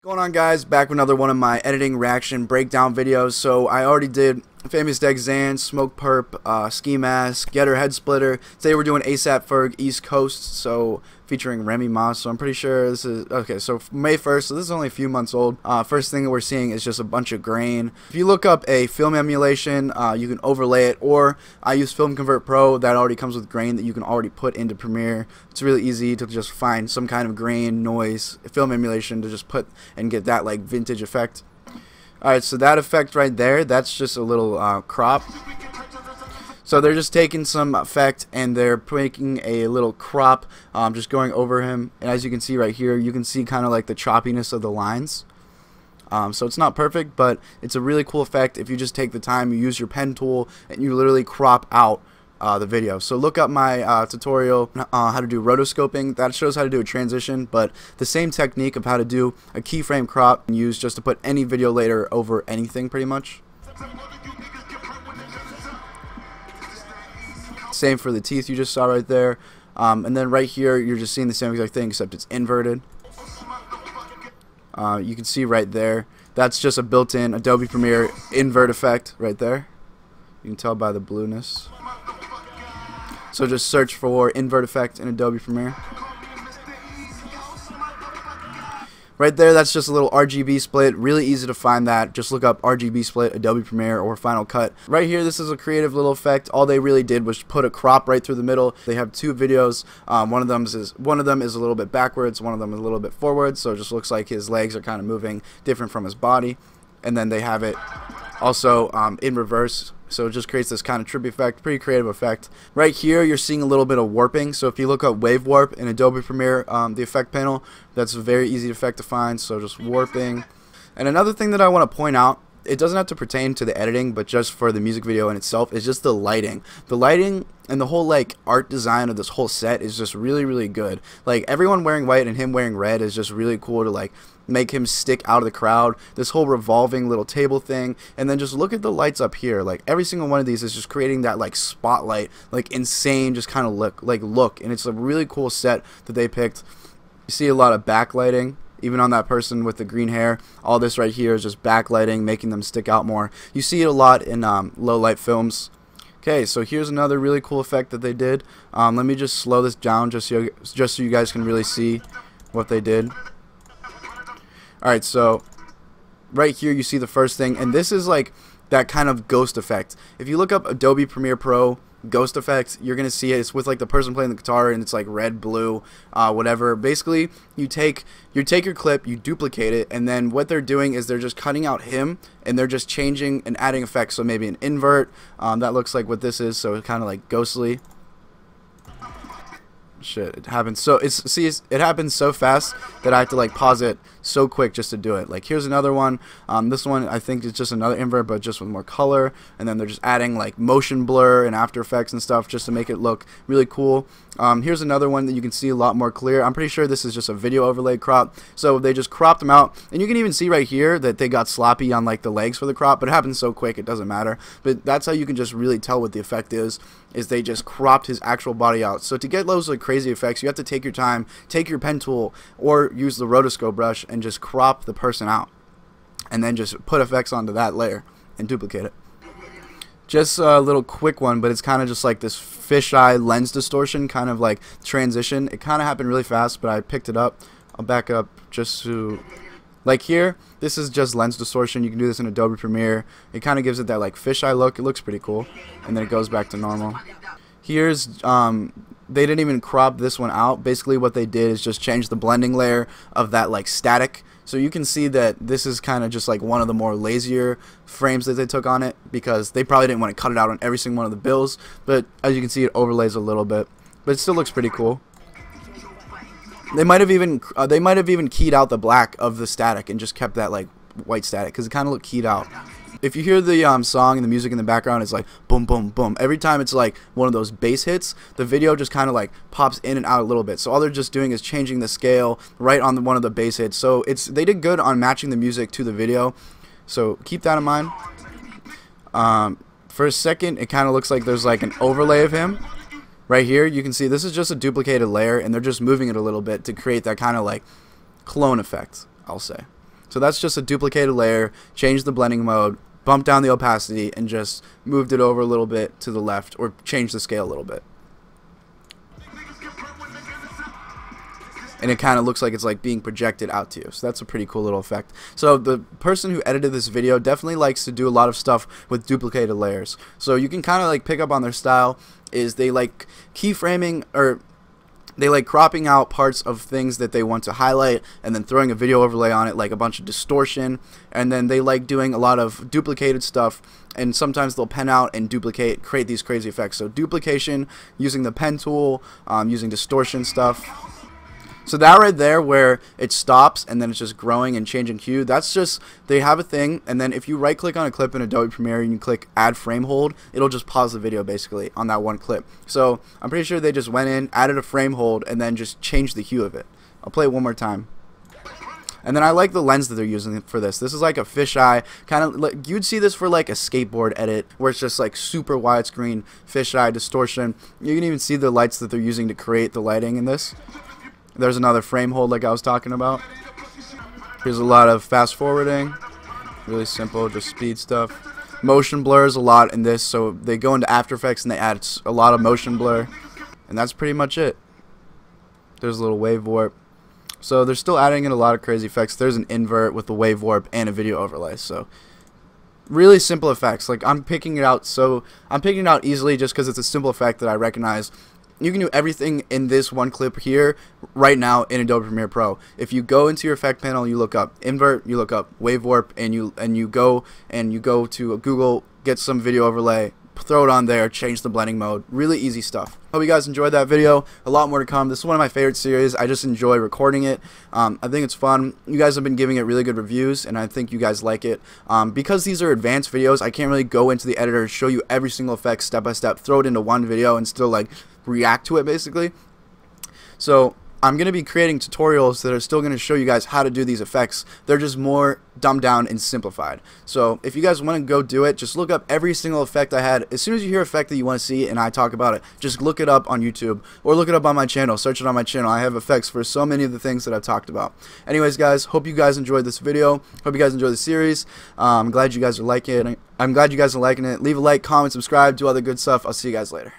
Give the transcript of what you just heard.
Going on, guys, back with another one of my editing reaction breakdown videos. So I already did Famous Deck xans, Smoke Purp, Ski Mask, Getter Headsplitter. Today we're doing ASAP Ferg East Coast, so featuring Remy Moss. So I'm pretty sure this is okay. So May 1st, so this is only a few months old. First thing that we're seeing is just a bunch of grain. If you look up a film emulation, you can overlay it, or I use FilmConvertPro that already comes with grain that you can already put into Premiere. It's really easy to just find some kind of grain, noise, film emulation to just put and get that like vintage effect. Alright, so that effect right there, that's just a little crop. So they're just taking some effect and they're making a little crop, just going over him. And as you can see right here, you can see kind of like the choppiness of the lines. So it's not perfect, but it's a really cool effect if you just take the time, you use your pen tool, and you literally crop out the video. So look up my tutorial how to do rotoscoping. That shows how to do a transition, but the same technique of how to do a keyframe crop and use just to put any video later over anything pretty much. Same for the teeth you just saw right there. And then right here you're just seeing the same exact thing except it's inverted. You can see right there, that's just a built-in Adobe Premiere invert effect right there. You can tell by the blueness. So just search for invert effect in Adobe Premiere. Right there, that's just a little RGB split. Really easy to find that. Just look up RGB split, Adobe Premiere, or Final Cut. Right here, this is a creative little effect. All they really did was put a crop right through the middle. They have two videos. One of them is a little bit backwards. One of them is a little bit forward. So it just looks like his legs are kind of moving different from his body. And then they have it also in reverse. So it just creates this kind of trippy effect, pretty creative effect. Right here, you're seeing a little bit of warping. So if you look up wave warp in Adobe Premiere, the effect panel, that's a very easy effect to find. So just warping. And another thing that I want to point out, it doesn't have to pertain to the editing, but just for the music video in itself, is just the lighting. The lighting and the whole like art design of this whole set is just really, really good. Like everyone wearing white and him wearing red is just really cool to like make him stick out of the crowd. This whole revolving little table thing, and then just look at the lights up here. Like every single one of these is just creating that like spotlight, like insane, just kind of look, and it's a really cool set that they picked. You see a lot of backlighting. Even on that person with the green hair, all this right here is just backlighting, making them stick out more. You see it a lot in low light films. Okay, so here's another really cool effect that they did. Let me just slow this down just so you guys can really see what they did. Alright, so right here you see the first thing, and this is like that kind of ghost effect. If you look up Adobe Premiere Pro ghost effect, you're gonna see it. It's with like the person playing the guitar and it's like red, blue, whatever. Basically you take your clip, you duplicate it, and then what they're doing is they're just cutting out him and they're just changing and adding effects. So maybe an invert, that looks like what this is, so it's kind of like ghostly. Shit, it happens so it happens so fast that I have to like pause it so quick just to do it. Like here's another one. This one I think is just another invert, but just with more color, and then they're just adding like motion blur and After Effects and stuff just to make it look really cool. Here's another one that you can see a lot more clear. I'm pretty sure this is just a video overlay crop, so they just cropped them out, and you can even see right here that they got sloppy on like the legs for the crop, but it happens so quick it doesn't matter. But that's how you can just really tell what the effect is they just cropped his actual body out. So to get those like crazy effects, you have to take your time, take your pen tool, or use the rotoscope brush and just crop the person out, and then just put effects onto that layer and duplicate it. Just a little quick one, but it's kind of just like this fisheye lens distortion kind of like transition. It kind of happened really fast, but I picked it up. I'll back up just to like here. This is just lens distortion. You can do this in Adobe Premiere. It kind of gives it that like fisheye look. It looks pretty cool, and then it goes back to normal. Here's they didn't even crop this one out. Basically what they did is just change the blending layer of that like static. So you can see that this is kind of just like one of the more lazier frames that they took on it, because they probably didn't want to cut it out on every single one of the bills, but as you can see it overlays a little bit, but it still looks pretty cool. They might have even keyed out the black of the static and just kept that like white static, because it kind of looked keyed out. If you hear the song and the music in the background, it's like boom, boom, boom. Every time it's like one of those bass hits, the video just kind of like pops in and out a little bit. So all they're just doing is changing the scale right on one of the bass hits. So they did good on matching the music to the video. So keep that in mind. For a second, it kind of looks like there's like an overlay of him. Right here, you can see this is just a duplicated layer, and they're just moving it a little bit to create that kind of like clone effect, I'll say. So that's just a duplicated layer, changed the blending mode, bumped down the opacity, and just moved it over a little bit to the left, or changed the scale a little bit. And it kind of looks like it's like being projected out to you. So that's a pretty cool little effect. So the person who edited this video definitely likes to do a lot of stuff with duplicated layers. So you can kind of like pick up on their style is they like keyframing, or they like cropping out parts of things that they want to highlight and then throwing a video overlay on it, like a bunch of distortion. And then they like doing a lot of duplicated stuff, and sometimes they'll pen out and duplicate, create these crazy effects. So duplication using the pen tool, using distortion stuff. So that right there where it stops and then it's just growing and changing hue, that's just, they have a thing, and then if you right click on a clip in Adobe Premiere and you click add frame hold, it'll just pause the video basically on that one clip. So I'm pretty sure they just went in, added a frame hold, and then just changed the hue of it. I'll play it one more time. And then I like the lens that they're using for this. This is like a fisheye, kind of like, you'd see this for like a skateboard edit where it's just like super widescreen, fisheye, distortion. You can even see the lights that they're using to create the lighting in this. There's another frame hold like I was talking about. Here's a lot of fast forwarding. Really simple, just speed stuff. Motion blurs a lot in this, so they go into After Effects and they add a lot of motion blur. And that's pretty much it. There's a little wave warp. So they're still adding in a lot of crazy effects. There's an invert with the wave warp and a video overlay. So really simple effects. Like I'm picking it out easily just because it's a simple effect that I recognize. You can do everything in this one clip here right now in Adobe Premiere Pro. If you go into your effect panel, you look up invert, you look up wave warp, and you go to Google, get some video overlay, throw it on there, change the blending mode. Really easy stuff. Hope you guys enjoyed that video. A lot more to come. This is one of my favorite series. I just enjoy recording it. I think it's fun. You guys have been giving it really good reviews, and I think you guys like it. Because these are advanced videos, I can't really go into the editor and show you every single effect step by step, throw it into one video, and still like react to it basically. So I'm going to be creating tutorials that are still going to show you guys how to do these effects. They're just more dumbed down and simplified. So if you guys want to go do it, just look up every single effect I had. As soon as you hear effect that you want to see and I talk about it, just look it up on YouTube or look it up on my channel. Search it on my channel. I have effects for so many of the things that I've talked about. Anyways, guys, hope you guys enjoyed this video. Hope you guys enjoyed the series. I'm glad you guys are liking it. I'm glad you guys are liking it. Leave a like, comment, subscribe, do all the good stuff. I'll see you guys later.